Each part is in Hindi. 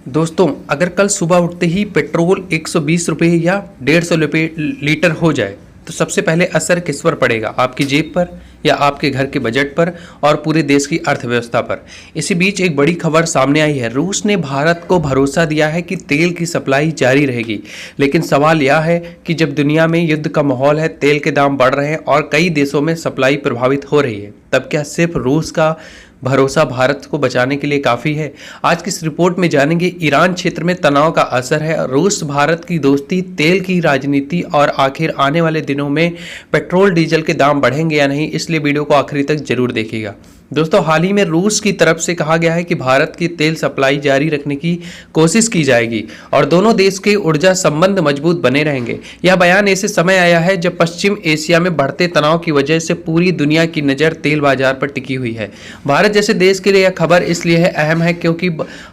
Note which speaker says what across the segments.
Speaker 1: दोस्तों, अगर कल सुबह उठते ही पेट्रोल 120 रुपये या 150 रुपये लीटर हो जाए तो सबसे पहले असर किस पर पड़ेगा? आपकी जेब पर या आपके घर के बजट पर और पूरे देश की अर्थव्यवस्था पर। इसी बीच एक बड़ी खबर सामने आई है। रूस ने भारत को भरोसा दिया है कि तेल की सप्लाई जारी रहेगी, लेकिन सवाल यह है कि जब दुनिया में युद्ध का माहौल है, तेल के दाम बढ़ रहे हैं और कई देशों में सप्लाई प्रभावित हो रही है, तब क्या सिर्फ रूस का भरोसा भारत को बचाने के लिए काफ़ी है? आज की इस रिपोर्ट में जानेंगे ईरान क्षेत्र में तनाव का असर है, रूस भारत की दोस्ती, तेल की राजनीति और आखिर आने वाले दिनों में पेट्रोल डीजल के दाम बढ़ेंगे या नहीं। इसलिए वीडियो को आखिरी तक जरूर देखिएगा। दोस्तों, हाल ही में रूस की तरफ से कहा गया है कि भारत की तेल सप्लाई जारी रखने की कोशिश की जाएगी और दोनों देश के ऊर्जा संबंध मजबूत बने रहेंगे। यह बयान ऐसे समय आया है जब पश्चिम एशिया में बढ़ते तनाव की वजह से पूरी दुनिया की नज़र तेल बाजार पर टिकी हुई है। भारत जैसे देश के लिए यह खबर इसलिए अहम है क्योंकि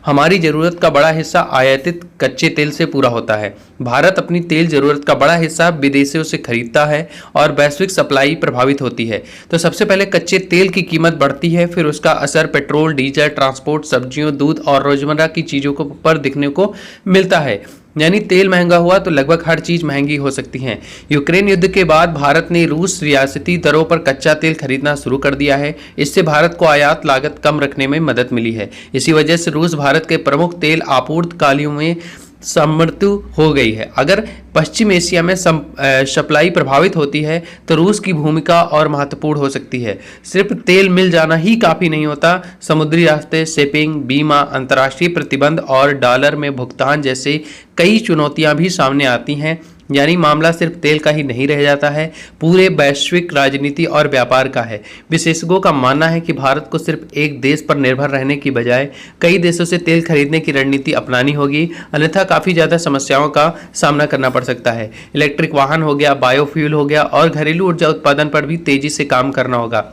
Speaker 1: हमारी ज़रूरत का बड़ा हिस्सा आयातित कच्चे तेल से पूरा होता है। भारत अपनी तेल ज़रूरत का बड़ा हिस्सा विदेशों से खरीदता है और वैश्विक सप्लाई प्रभावित होती है। तो सबसे पहले कच्चे तेल की कीमत बढ़ती है, फिर उसका असर पेट्रोल, डीजल, ट्रांसपोर्ट, सब्जियों, दूध और रोजमर्रा की चीज़ों पर दिखने को मिलता है। यानी तेल महंगा हुआ तो लगभग हर चीज़ महंगी हो सकती है। यूक्रेन युद्ध के बाद भारत ने रूस रियासती दरों पर कच्चा तेल खरीदना शुरू कर दिया है। इससे भारत को आयात लागत कम रखने में मदद मिली है। इसी वजह से रूस भारत के प्रमुख तेल आपूर्तिकारियों में मृत्यु हो गई है। अगर पश्चिम एशिया में सप्लाई प्रभावित होती है तो रूस की भूमिका और महत्वपूर्ण हो सकती है। सिर्फ तेल मिल जाना ही काफ़ी नहीं होता, समुद्री रास्ते, शिपिंग, बीमा, अंतर्राष्ट्रीय प्रतिबंध और डॉलर में भुगतान जैसे कई चुनौतियां भी सामने आती हैं। यानी मामला सिर्फ तेल का ही नहीं रह जाता है, पूरे वैश्विक राजनीति और व्यापार का है। विशेषज्ञों का मानना है कि भारत को सिर्फ एक देश पर निर्भर रहने की बजाय कई देशों से तेल खरीदने की रणनीति अपनानी होगी, अन्यथा काफ़ी ज़्यादा समस्याओं का सामना करना पड़ सकता है। इलेक्ट्रिक वाहन हो गया, बायोफ्यूल हो गया और घरेलू ऊर्जा उत्पादन पर भी तेजी से काम करना होगा।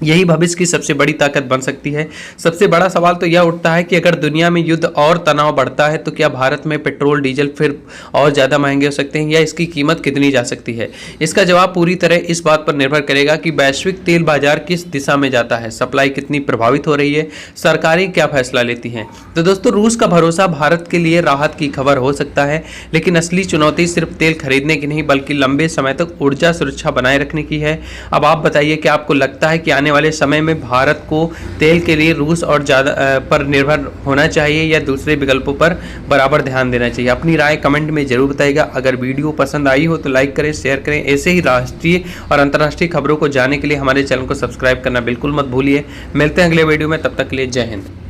Speaker 1: यही भविष्य की सबसे बड़ी ताकत बन सकती है। सबसे बड़ा सवाल तो यह उठता है कि अगर दुनिया में युद्ध और तनाव बढ़ता है तो क्या भारत में पेट्रोल डीजल फिर और ज़्यादा महंगे हो सकते हैं या इसकी कीमत कितनी जा सकती है? इसका जवाब पूरी तरह इस बात पर निर्भर करेगा कि वैश्विक तेल बाजार किस दिशा में जाता है, सप्लाई कितनी प्रभावित हो रही है, सरकारें क्या फैसला लेती हैं। तो दोस्तों, रूस का भरोसा भारत के लिए राहत की खबर हो सकता है, लेकिन असली चुनौती सिर्फ तेल खरीदने की नहीं बल्कि लंबे समय तक ऊर्जा सुरक्षा बनाए रखने की है। अब आप बताइए कि आपको लगता है कि आने वाले समय में भारत को तेल के लिए रूस और ज़्यादा पर निर्भर होना चाहिए या दूसरे विकल्पों पर बराबर ध्यान देना चाहिए? अपनी राय कमेंट में जरूर बताइएगा। अगर वीडियो पसंद आई हो तो लाइक करें, शेयर करें। ऐसे ही राष्ट्रीय और अंतर्राष्ट्रीय खबरों को जानने के लिए हमारे चैनल को सब्सक्राइब करना बिल्कुल मत भूलिए। मिलते हैं अगले वीडियो में, तब तक के लिए जय हिंद।